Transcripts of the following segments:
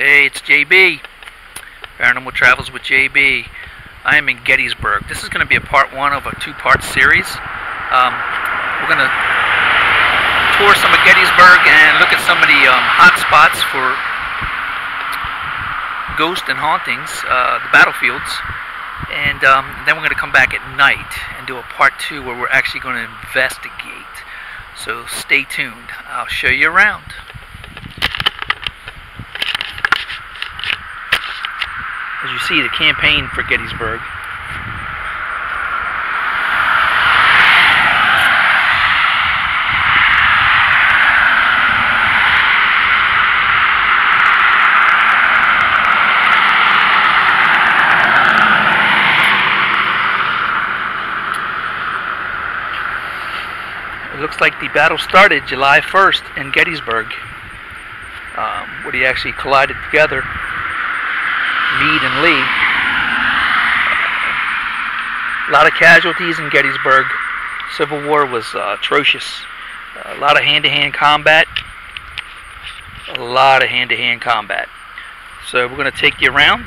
Hey, it's JB. Paranormal Travels with JB. I am in Gettysburg. This is going to be a part one of a two-part series. We're going to tour some of Gettysburg and look at some of the hot spots for ghosts and hauntings, the battlefields. And then we're going to come back at night and do a part two where we're actually going to investigate. So stay tuned. I'll show you around. As you see, the campaign for Gettysburg. It looks like the battle started July 1st in Gettysburg, where they actually collided together. Meade and Lee. A lot of casualties in Gettysburg. Civil War was atrocious. A lot of hand-to-hand combat. So we're going to take you around.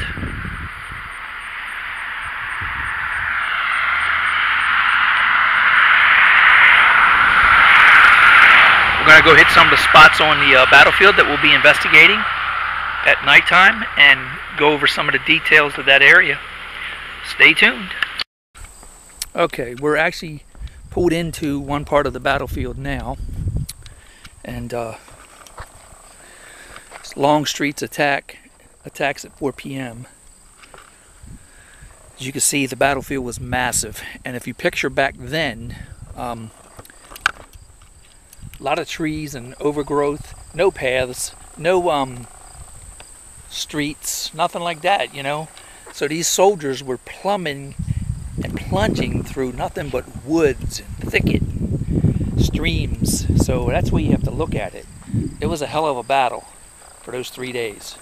We're going to go hit some of the spots on the battlefield that we'll be investigating at nighttime and go over some of the details of that area. Stay tuned. Okay, we're actually pulled into one part of the battlefield now, and Longstreet's attacks at 4 p.m. As you can see, the battlefield was massive, and if you picture back then, a lot of trees and overgrowth, no paths, no streets, nothing like that, you know. So these soldiers were plumbing and plunging through nothing but woods and thicket, streams. So that's where you have to look at it. It was a hell of a battle for those 3 days.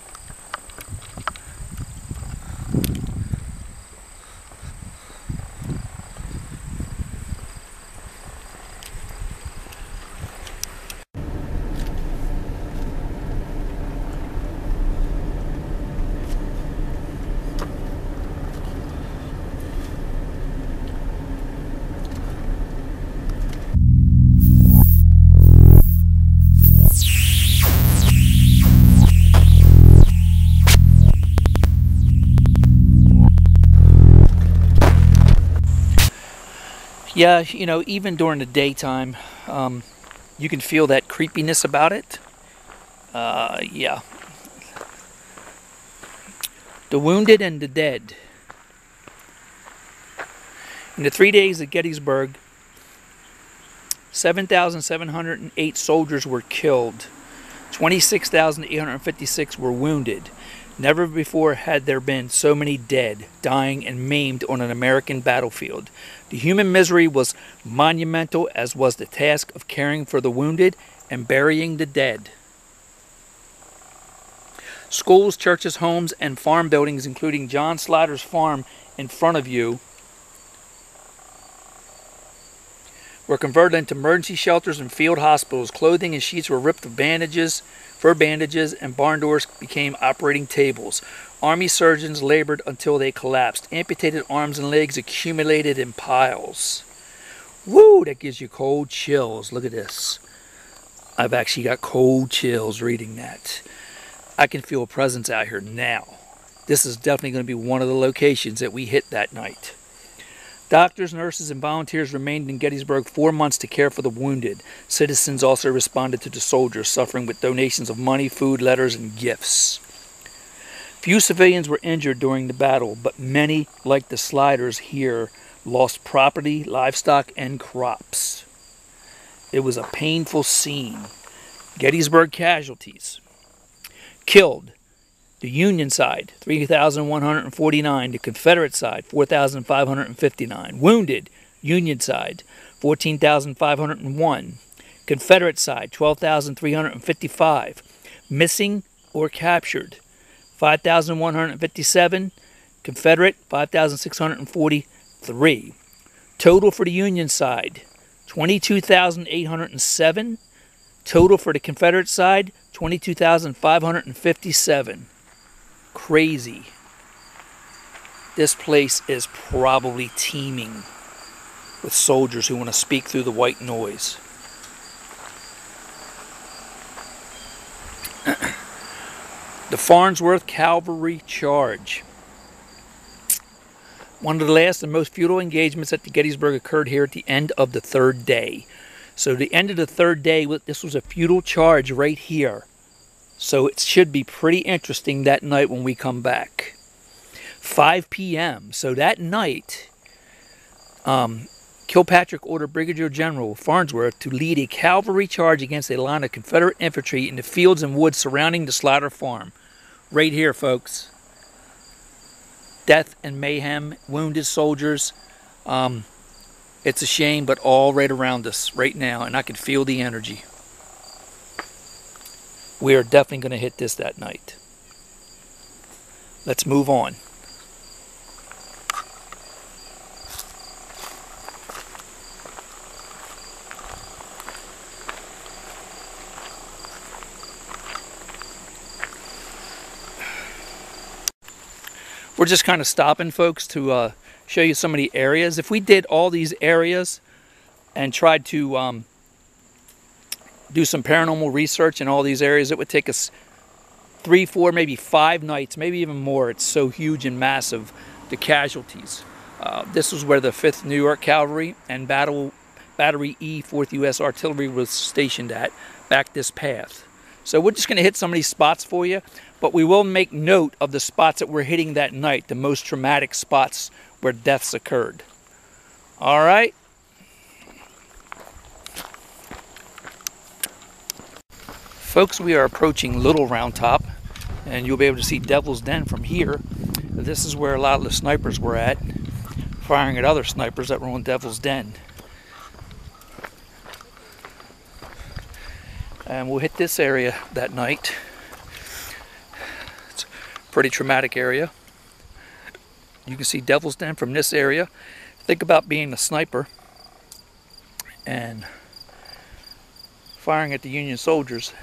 Yeah, you know, even during the daytime, you can feel that creepiness about it. Yeah. The wounded and the dead. In the 3 days at Gettysburg, 7,708 soldiers were killed. 26,856 were wounded. Never before had there been so many dead, dying, and maimed on an American battlefield. The human misery was monumental, as was the task of caring for the wounded and burying the dead. Schools, churches, homes, and farm buildings, including John Slatter's farm in front of you, were converted into emergency shelters and field hospitals. Clothing and sheets were ripped of bandages, fur bandages, and barn doors became operating tables. Army surgeons labored until they collapsed. Amputated arms and legs accumulated in piles. Woo, that gives you cold chills. Look at this. I've actually got cold chills reading that. I can feel a presence out here now. This is definitely going to be one of the locations that we hit that night. Doctors, nurses, and volunteers remained in Gettysburg 4 months to care for the wounded. Citizens also responded to the soldiers, suffering with donations of money, food, letters, and gifts. Few civilians were injured during the battle, but many, like the Sliders here, lost property, livestock, and crops. It was a painful scene. Gettysburg casualties. Killed. The Union side, 3,149. The Confederate side, 4,559. Wounded, Union side, 14,501. Confederate side, 12,355. Missing or captured, 5,157. Confederate, 5,643. Total for the Union side, 22,807. Total for the Confederate side, 22,557. crazy. This place is probably teeming with soldiers who want to speak through the white noise. The Farnsworth Cavalry Charge. One of the last and most futile engagements at the Gettysburg occurred here at the end of the third day. So the end of the third day, this was a futile charge right here. So it should be pretty interesting that night when we come back. 5 p.m. So that night, Kilpatrick ordered Brigadier General Farnsworth to lead a cavalry charge against a line of Confederate infantry in the fields and woods surrounding the Slaughter Farm. Right here, folks. Death and mayhem, wounded soldiers. It's a shame, but all right around us right now, and I can feel the energy. We are definitely going to hit this that night. Let's move on. We're just kind of stopping, folks, to show you some of the areas. If we did all these areas and tried to do some paranormal research in all these areas, it would take us 3, 4, maybe 5 nights, maybe even more. It's so huge and massive, the casualties. This was where the 5th New York Cavalry and Battery E, 4th U.S. Artillery was stationed at, back this path. So we're just going to hit some of these spots for you, but we will make note of the spots that we're hitting that night, the most traumatic spots where deaths occurred. All right? Folks, we are approaching Little Round Top, and you'll be able to see Devil's Den from here. This is where a lot of the snipers were at, firing at other snipers that were on Devil's Den. And we'll hit this area that night. It's a pretty traumatic area. You can see Devil's Den from this area. Think about being a sniper and firing at the Union soldiers.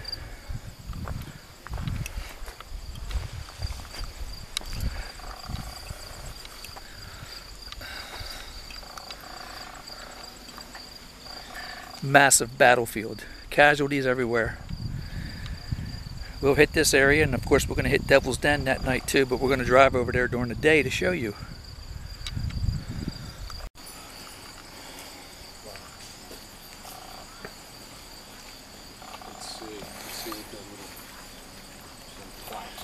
Massive battlefield. Casualties everywhere. We'll hit this area, and of course we're going to hit Devil's Den that night too, but we're going to drive over there during the day to show you. Let's see what that little flash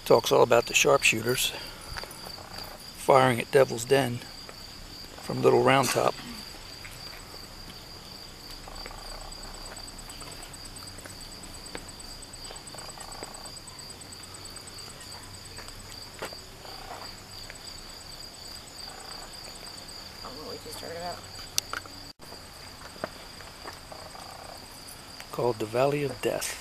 Talks all about the sharpshooters firing at Devil's Den from Little Round Top. We just started out. Called the Valley of Death.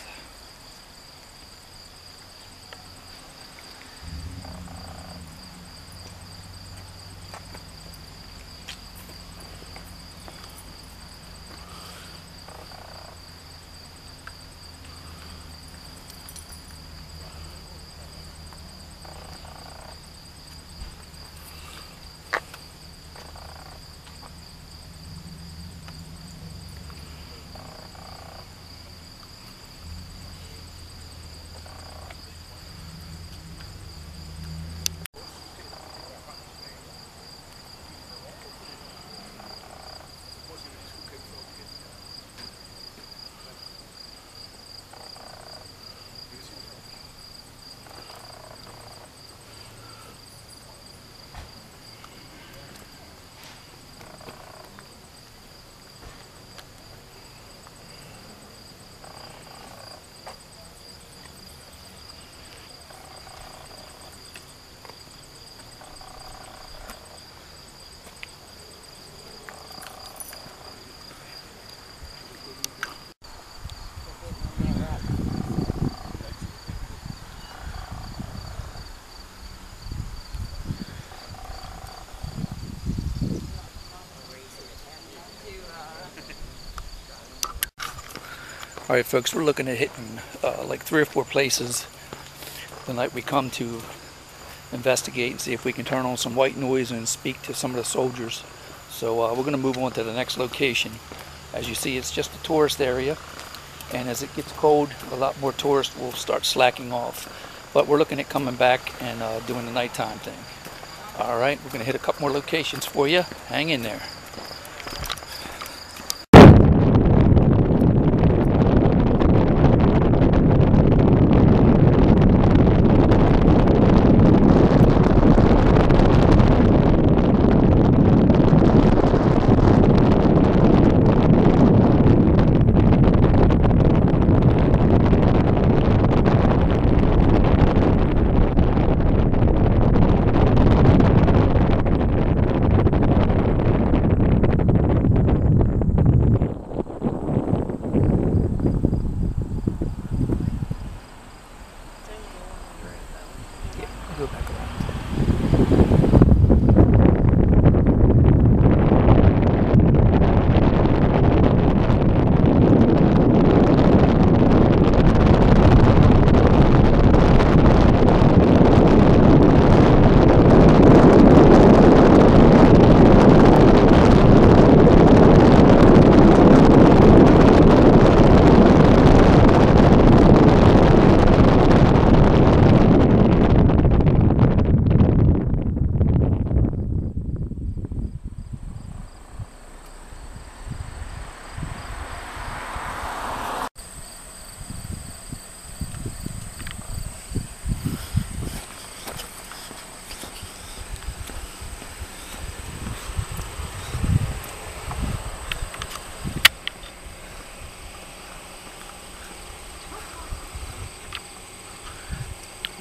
Alright folks, we're looking at hitting like 3 or 4 places the night we come to investigate and see if we can turn on some white noise and speak to some of the soldiers. So we're going to move on to the next location. As you see, it's just a tourist area, and as it gets cold, a lot more tourists will start slacking off. But we're looking at coming back and doing the nighttime thing. Alright, we're going to hit a couple more locations for you. Hang in there. Go back around.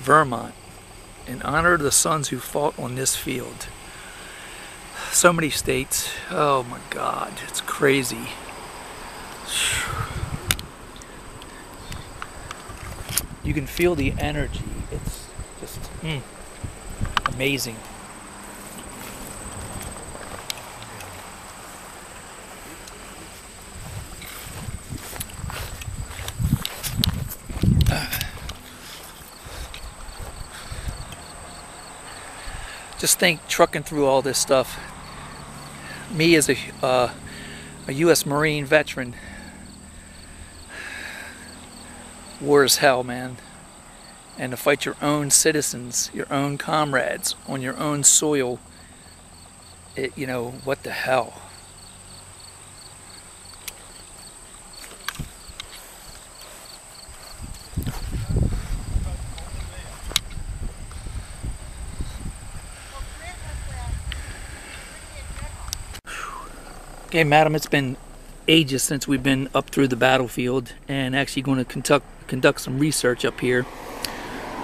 Vermont, in honor of the sons who fought on this field. So many states. Oh my God, it's crazy. You can feel the energy. It's just amazing. Just think, trucking through all this stuff. Me as a U.S. Marine veteran, war is hell, man. And to fight your own citizens, your own comrades, on your own soil, you know, what the hell? Okay, madam, it's been ages since we've been up through the battlefield and actually going to conduct some research up here.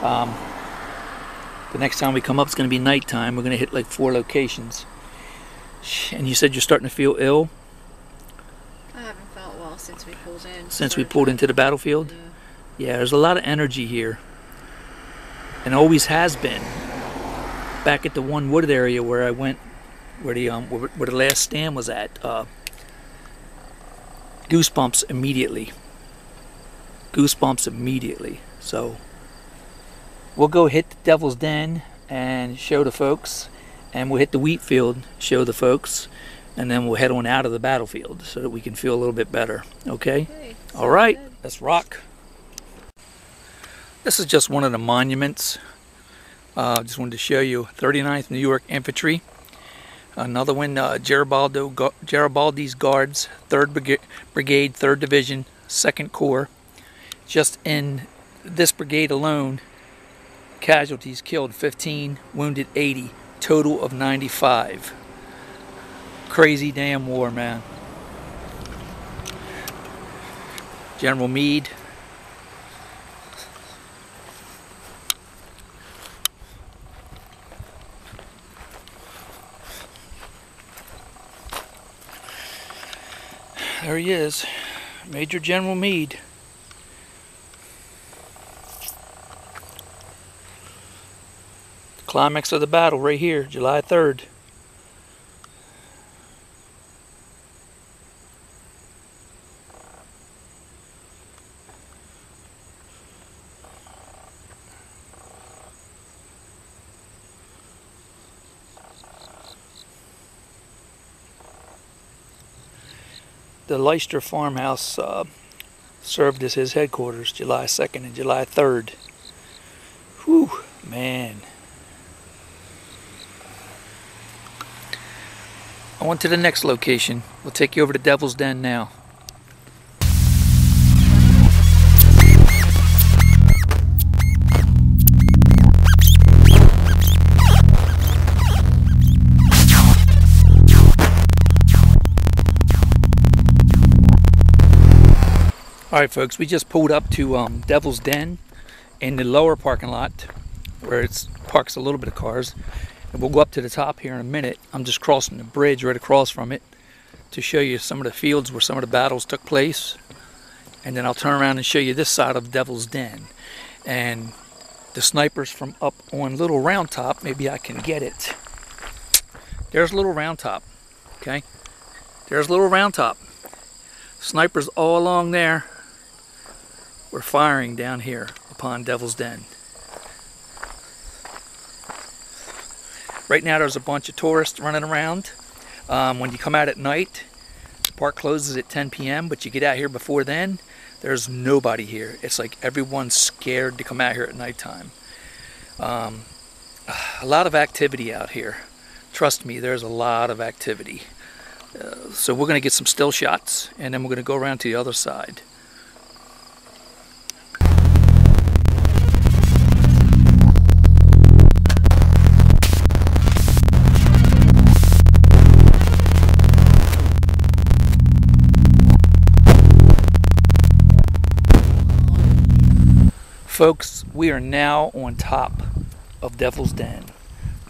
The next time we come up, it's going to be nighttime. We're going to hit like 4 locations. And you said you're starting to feel ill? I haven't felt well since we pulled in. Since we pulled into the battlefield? Yeah, there's a lot of energy here. And always has been. Back at the one wooded area where I went, where the last stand was at, goosebumps immediately. Goosebumps immediately. So we'll go hit the Devil's Den and show the folks, and we'll hit the wheat field, show the folks, and then we'll head on out of the battlefield so that we can feel a little bit better. Okay? All right, let's rock. This is just one of the monuments. Just wanted to show you 39th New York Infantry. Another one, Garibaldi's Guards, 3rd Brigade, 3rd Division, 2nd Corps. Just in this brigade alone, casualties killed 15, wounded 80, total of 95. Crazy damn war, man. General Meade. There he is, Major General Meade. The climax of the battle right here, July 3rd. the Leicester farmhouse served as his headquarters July 2nd and July 3rd. Whew, man. On to the next location. We'll take you over to Devil's Den now. Alright folks, we just pulled up to Devil's Den in the lower parking lot where it parks a little bit of cars. And we'll go up to the top here in a minute. I'm just crossing the bridge right across from it to show you some of the fields where some of the battles took place. And then I'll turn around and show you this side of Devil's Den. And the snipers from up on Little Round Top, maybe I can get it. There's Little Round Top, okay? There's Little Round Top. Snipers all along there were firing down here upon Devil's Den. Right now there's a bunch of tourists running around. When you come out at night, the park closes at 10 p.m., but you get out here before then, there's nobody here. It's like everyone's scared to come out here at nighttime. A lot of activity out here. Trust me, there's a lot of activity. So we're going to get some still shots, and then we're going to go around to the other side. Folks, we are now on top of Devil's Den,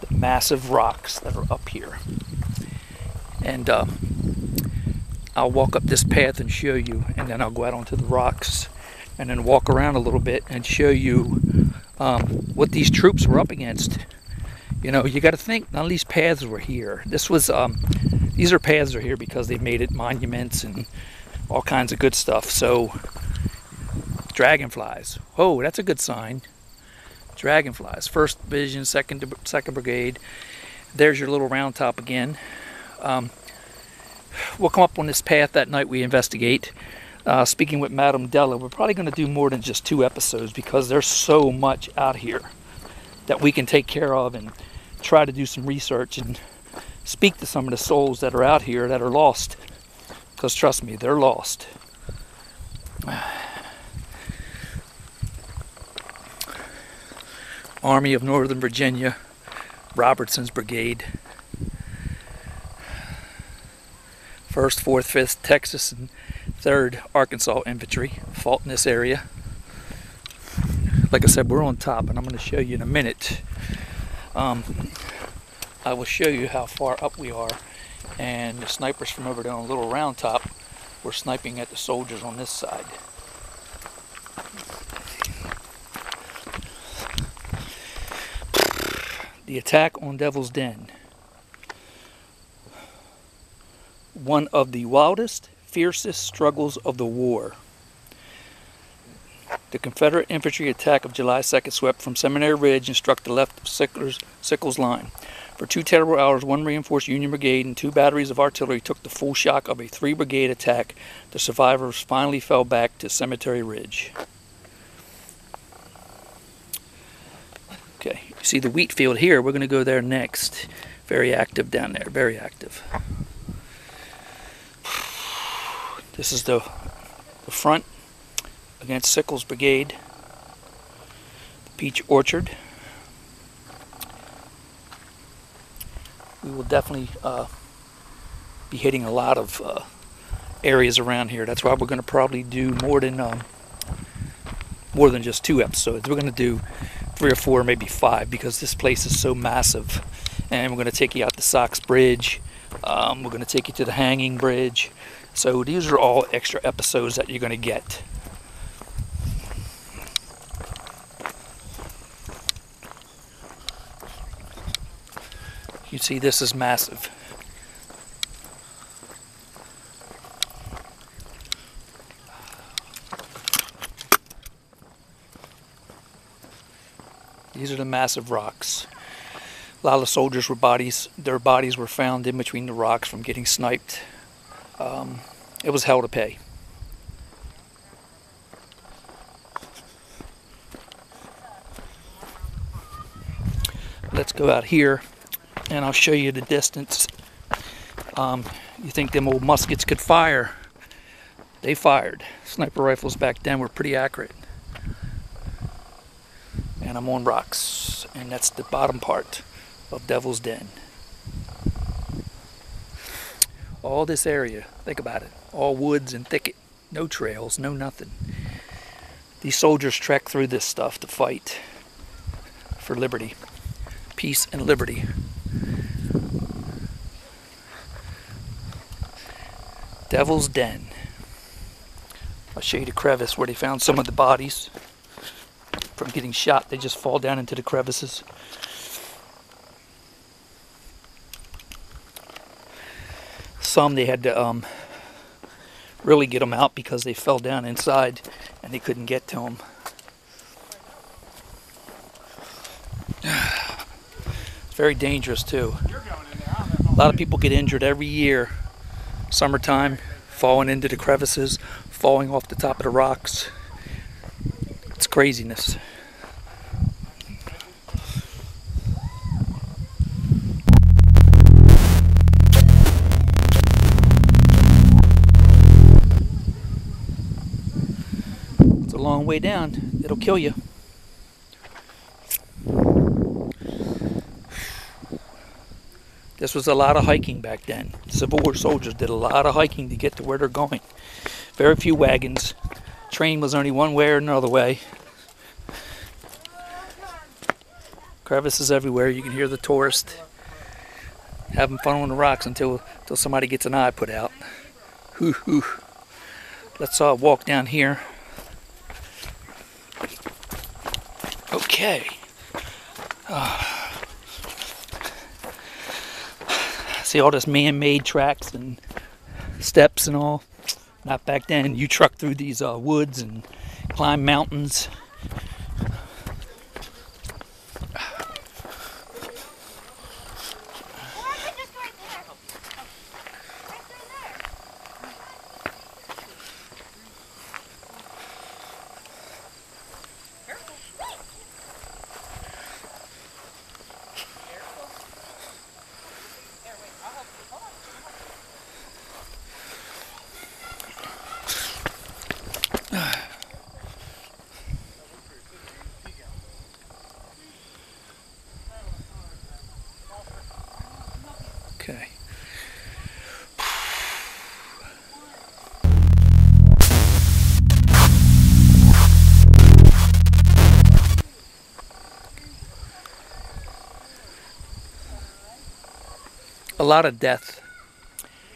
the massive rocks that are up here. And I'll walk up this path and show you, and then I'll go out onto the rocks and then walk around a little bit and show you what these troops were up against. You know, you got to think, none of these paths were here. This was, these are paths are here because they made it monuments and all kinds of good stuff. So, dragonflies. Oh, that's a good sign. Dragonflies. 1st Division, 2nd Brigade. There's your Little Round Top again. We'll come up on this path that night we investigate. Speaking with Madame Della, we're probably going to do more than just 2 episodes because there's so much out here that we can take care of and try to do some research and speak to some of the souls that are out here that are lost. Because trust me, they're lost. Army of Northern Virginia, Robertson's Brigade. 1st, 4th, 5th Texas, and 3rd Arkansas Infantry fought in this area. Like I said, we're on top, and I'm going to show you in a minute. I will show you how far up we are, and the snipers from over there on Little Round Top were sniping at the soldiers on this side. The attack on Devil's Den. One of the wildest, fiercest struggles of the war. The Confederate infantry attack of July 2nd swept from Seminary Ridge and struck the left of Sickles' line. For 2 terrible hours, 1 reinforced Union brigade and 2 batteries of artillery took the full shock of a 3-brigade attack. The survivors finally fell back to Cemetery Ridge. Okay, you see the wheat field here. We're going to go there next. Very active down there, very active. This is the front against Sickles' brigade. The Peach Orchard. We will definitely be hitting a lot of areas around here. That's why we're going to probably do more than just 2 episodes. We're going to do 3 or 4, maybe 5, because this place is so massive. And we're going to take you out the Sox Bridge. We're going to take you to the Hanging Bridge. So these are all extra episodes that you're going to get. You see, this is massive. These are the massive rocks. A lot of soldiers were their bodies were found in between the rocks from getting sniped. It was hell to pay. Let's go out here and I'll show you the distance. You think them old muskets could fire? They fired. Sniper rifles back then were pretty accurate. And I'm on rocks, and that's the bottom part of Devil's Den. All this area, think about it, all woods and thicket, no trails, no nothing. These soldiers trek through this stuff to fight for liberty, peace and liberty. Devil's Den. I'll show you the crevice where they found some of the bodies from getting shot. They just fall down into the crevices. Some they had to really get them out because they fell down inside and they couldn't get to them. It's very dangerous too. A lot of people get injured every year. Summertime, falling into the crevices, falling off the top of the rocks. It's craziness. It's a long way down. It'll kill you. This was a lot of hiking back then. Civil War soldiers did a lot of hiking to get to where they're going. Very few wagons. Train was only one way or another way. Crevices everywhere. You can hear the tourists having fun on the rocks until somebody gets an eye put out. Hoo hoo. Let's walk down here. Okay. See all this man-made tracks and steps and all. Not back then. You truck through these woods and climb mountains. Okay. A lot of death.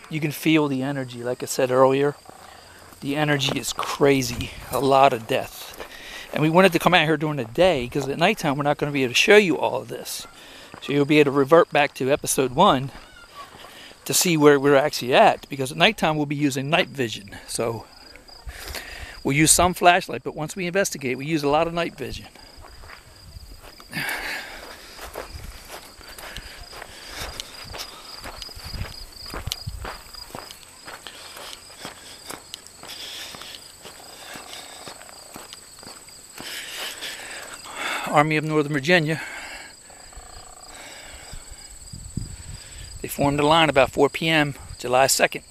You can feel the energy, like I said earlier. The energy is crazy. A lot of death. And we wanted to come out here during the day because at nighttime we're not going to be able to show you all of this. So you'll be able to revert back to episode 1 to see where we're actually at, because at nighttime we'll be using night vision. So we'll use some flashlight, but once we investigate, we use a lot of night vision. Army of Northern Virginia. They formed a line about 4 p.m. July 2nd.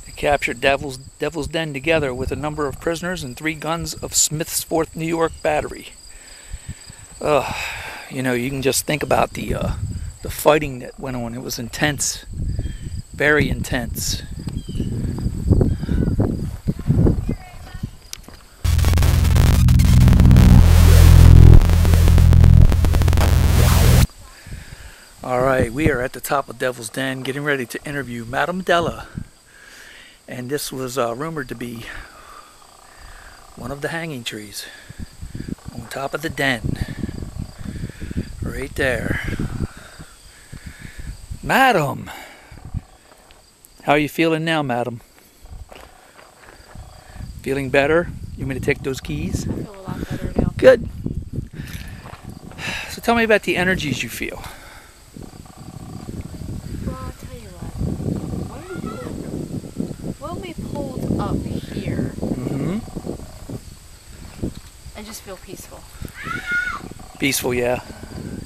They captured Devil's Den together with a number of prisoners and 3 guns of Smith's 4th New York Battery. You know, you can just think about the fighting that went on. It was intense, very intense. Alright, we are at the top of Devil's Den getting ready to interview Madame Della. And this was rumored to be one of the hanging trees on top of the den. Right there. Madam! How are you feeling now, madam? Feeling better? You want me to take those keys? I feel a lot better now. Good. tell me about the energies you feel. Well, I'll tell you what. When we pulled up here, I just feel peaceful. Peaceful, yeah.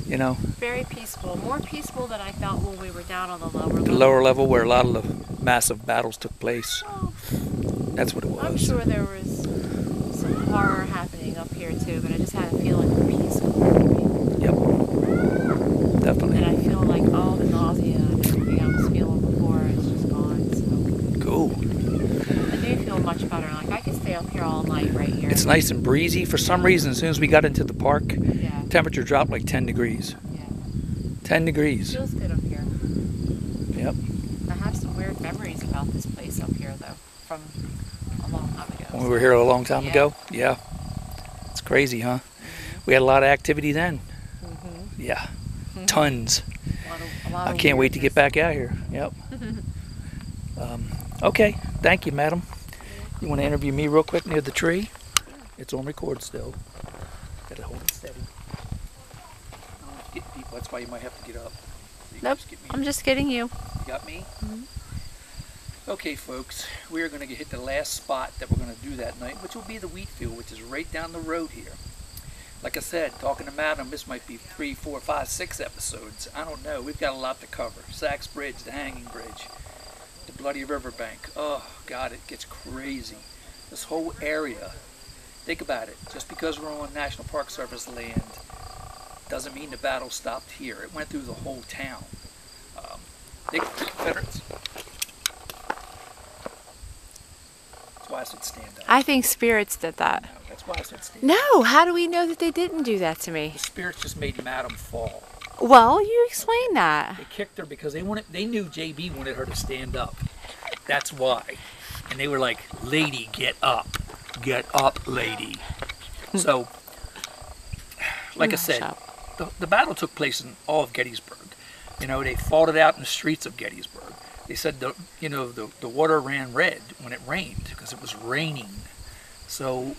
You know, Very peaceful. More peaceful than I felt when we were down on the lower level. the lower level where a lot of the massive battles took place. Well, That's what it was. I'm sure there was some horror happening up here too, but I just had a feeling of peace. Yep. Definitely. And I feel like all the nausea and everything I was feeling before is just gone. So Cool. I do feel much better. Like I could stay up here all night right here. It's nice and breezy. For some reason, as soon as we got into the park, Yeah. temperature dropped like 10 degrees. Yeah. 10 degrees. Feels good up here. Yep. I have some weird memories about this place up here though, from a long time ago. When we were here a long time ago. Yeah. It's crazy, huh? We had a lot of activity then. Yeah. Tons. A lot I of can't wait to get weirdness. back out here. Yep. Okay. Thank you, madam. You want to interview me real quick near the tree? It's on record still. Gotta hold it steady. Get people. That's why you might have to get up. So you can Nope. just get me. I'm just kidding you. You got me? Okay, folks, we're going to hit the last spot that we're going to do that night, which will be the wheat field, which is right down the road here. Like I said, talking to Madam, this might be 3, 4, 5, 6 episodes. I don't know. We've got a lot to cover. Sachs Bridge, the Hanging Bridge, the Bloody Riverbank. Oh, God, it gets crazy. This whole area. Think about it. Just because we're on National Park Service land doesn't mean the battle stopped here. It went through the whole town. The Confederates. That's why I said stand up. I think spirits did that. No, that's why I said stand up. No, how do we know that they didn't do that to me? The spirits just made Madam fall. Well, you explain that. They kicked her because they knew JB wanted her to stand up. That's why. And they were like, lady, get up. Get up, lady. So, like I said, the battle took place in all of Gettysburg. You know, they fought it out in the streets of Gettysburg. They said, the water ran red when it rained because it was raining. So,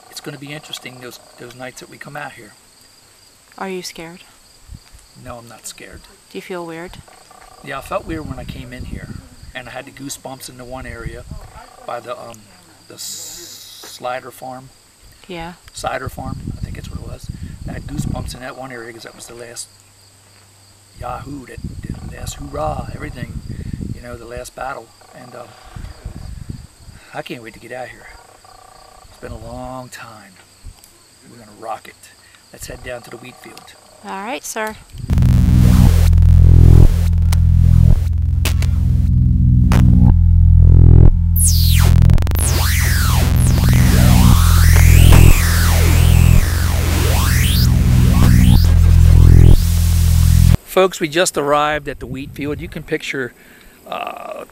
it's going to be interesting those nights that we come out here. Are you scared? No, I'm not scared. Do you feel weird? Yeah, I felt weird when I came in here, and I had the goosebumps in the one area by the Slider Farm. Yeah. Cider Farm, I think that's what it was. I had goosebumps in that one area because that was the last Yahoo, the last hoorah, everything, the last battle. And I can't wait to get out here. It's been a long time. We're gonna rock it. Let's head down to the wheat field. All right, sir. Folks, we just arrived at the wheat field. You can picture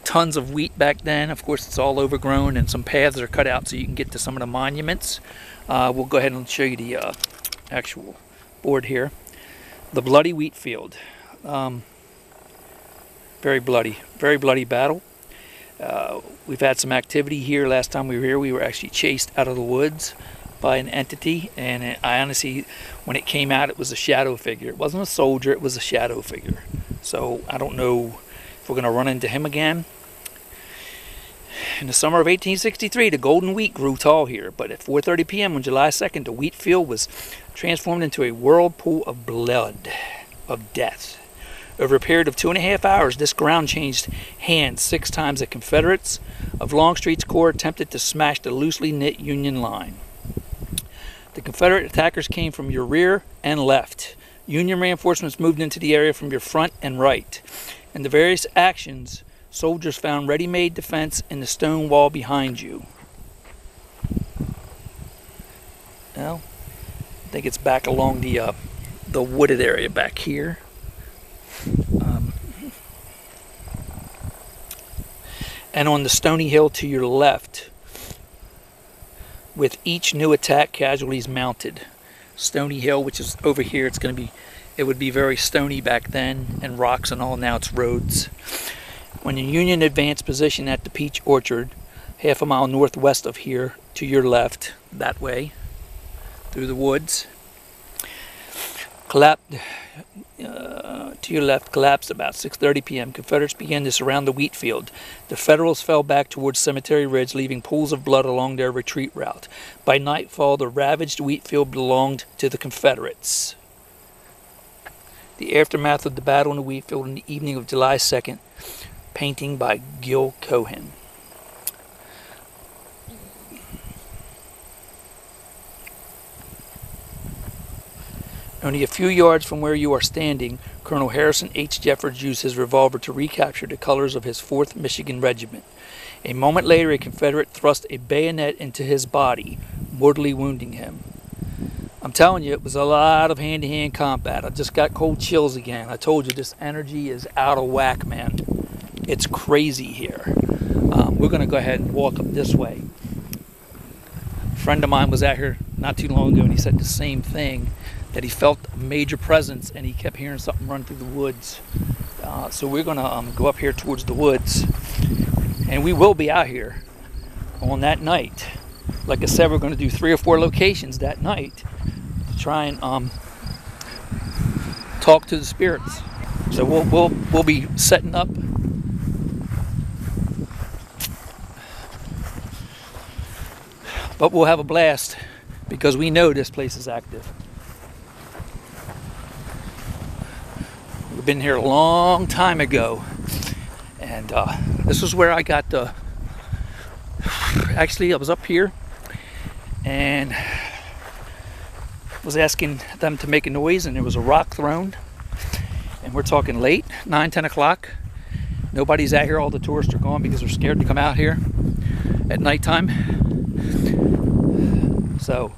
tons of wheat back then. Of course, it's all overgrown and some paths are cut out so you can get to some of the monuments. We'll go ahead and show you the actual board here. The bloody wheat field. Very bloody battle. We've had some activity here. Last time we were here, we were actually chased out of the woods by an entity, and I honestly, when it came out, it was a shadow figure. It wasn't a soldier, it was a shadow figure. So I don't know if we're going to run into him again. In the summer of 1863, the golden wheat grew tall here, but at 4:30 p.m. on July 2nd, the wheat field was transformed into a whirlpool of blood, of death. Over a period of 2.5 hours, this ground changed hands 6 times. The Confederates of Longstreet's corps attempted to smash the loosely knit Union line. The Confederate attackers came from your rear and left. Union reinforcements moved into the area from your front and right. In the various actions, soldiers found ready-made defense in the stone wall behind you. Well, I think it's back along the wooded area back here. And on the stony hill to your left, with each new attack, casualties mounted. Stony Hill, which is over here, it would be very stony back then, and rocks and all. Now it's roads. When the Union advanced position at the Peach Orchard, half a mile northwest of here, to your left, that way, through the woods, collapsed. To your left, collapsed about 6:30 p.m. Confederates began to surround the wheat field. The Federals fell back towards Cemetery Ridge, leaving pools of blood along their retreat route. By nightfall, the ravaged wheat field belonged to the Confederates. The aftermath of the battle in the wheat field on the evening of July 2nd, painting by Gil Cohen. Only a few yards from where you are standing, Colonel Harrison H. Jeffords used his revolver to recapture the colors of his 4th Michigan Regiment. A moment later, a Confederate thrust a bayonet into his body, mortally wounding him. I'm telling you, it was a lot of hand-to-hand combat. I just got cold chills again. I told you, this energy is out of whack, man. It's crazy here. We're going to go ahead and walk up this way. A friend of mine was out here not too long ago, and he said the same thing, that he felt a major presence and he kept hearing something run through the woods. So we're going to go up here towards the woods, and we will be out here on that night. Like I said, we're going to do 3 or 4 locations that night to try and talk to the spirits. So we'll be setting up. But we'll have a blast because we know this place is active. We've been here a long time ago, and this is where I got the. Actually, I was up here and was asking them to make a noise, and there was a rock thrown, and we're talking late, 9, 10 o'clock. Nobody's out here. All the tourists are gone because they're scared to come out here at nighttime. So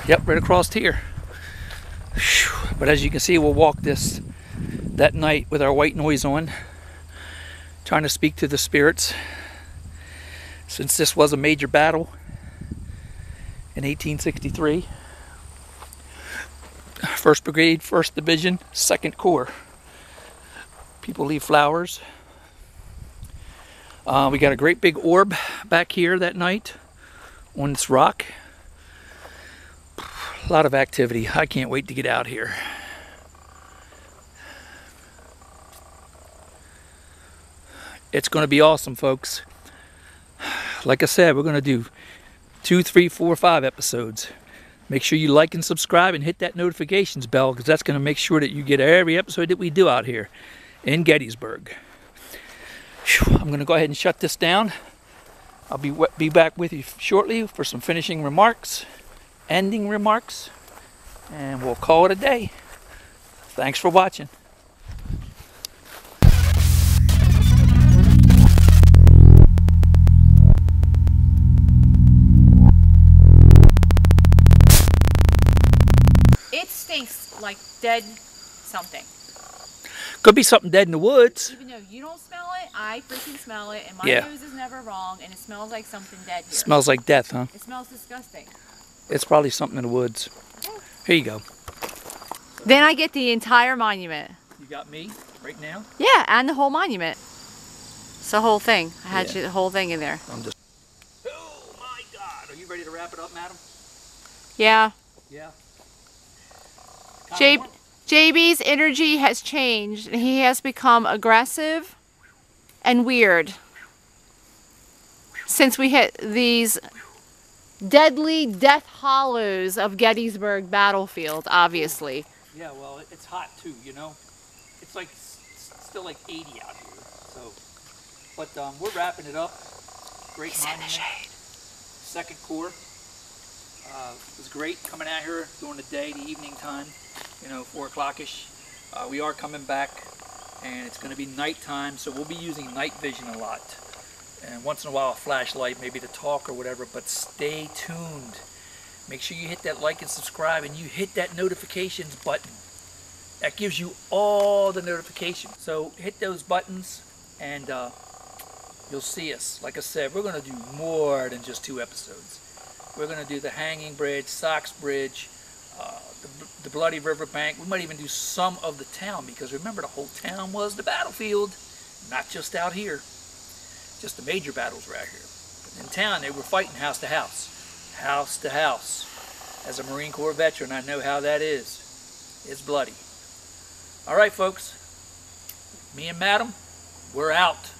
yep, right across here. But as you can see, we'll walk this that night with our white noise on, trying to speak to the spirits. Since this was a major battle in 1863, 1st Brigade, 1st Division, 2nd Corps. People leave flowers. We got a great big orb back here that night on this rock. A lot of activity. I can't wait to get out here. It's going to be awesome, folks. Like I said, we're going to do 2, 3, 4, 5 episodes. Make sure you like and subscribe and hit that notifications bell, because that's going to make sure that you get every episode that we do out here in Gettysburg. I'm going to go ahead and shut this down. I'll be back with you shortly for some finishing remarks, ending remarks, and we'll call it a day. Thanks for watching. It stinks like dead something. Could be something dead in the woods. Even though you don't smell it, I freaking smell it, and my Yeah. nose is never wrong, and it smells like something dead here. Smells like death, huh? It smells disgusting. It's probably something in the woods. Here you go. Then I get the entire monument. You got me right now? Yeah, and the whole monument. It's the whole thing. I had Yeah. the whole thing in there. I'm just. Oh my God! Are you ready to wrap it up, madam? Yeah. Yeah. JB's energy has changed, and he has become aggressive and weird since we hit these deadly death hollows of Gettysburg battlefield, obviously. Yeah, well, it's hot too, you know. It's like still like 80 out here. So, but we're wrapping it up. Great monument. 2nd Corps. It was great coming out here during the day, the evening time. You know, 4 o'clock-ish. We are coming back, and it's going to be nighttime, so we'll be using night vision a lot. And once in a while a flashlight, maybe to talk or whatever, but stay tuned. Make sure you hit that like and subscribe, and you hit that notifications button. That gives you all the notifications. So hit those buttons, and you'll see us. Like I said, we're going to do more than just 2 episodes. We're going to do the Hanging Bridge, Sox Bridge, the Bloody River Bank. We might even do some of the town, because remember, the whole town was the battlefield. Not just out here. Just the major battles were out here. But in town, they were fighting house to house. House to house. As a Marine Corps veteran, I know how that is. It's bloody. All right, folks. Me and Madam, we're out.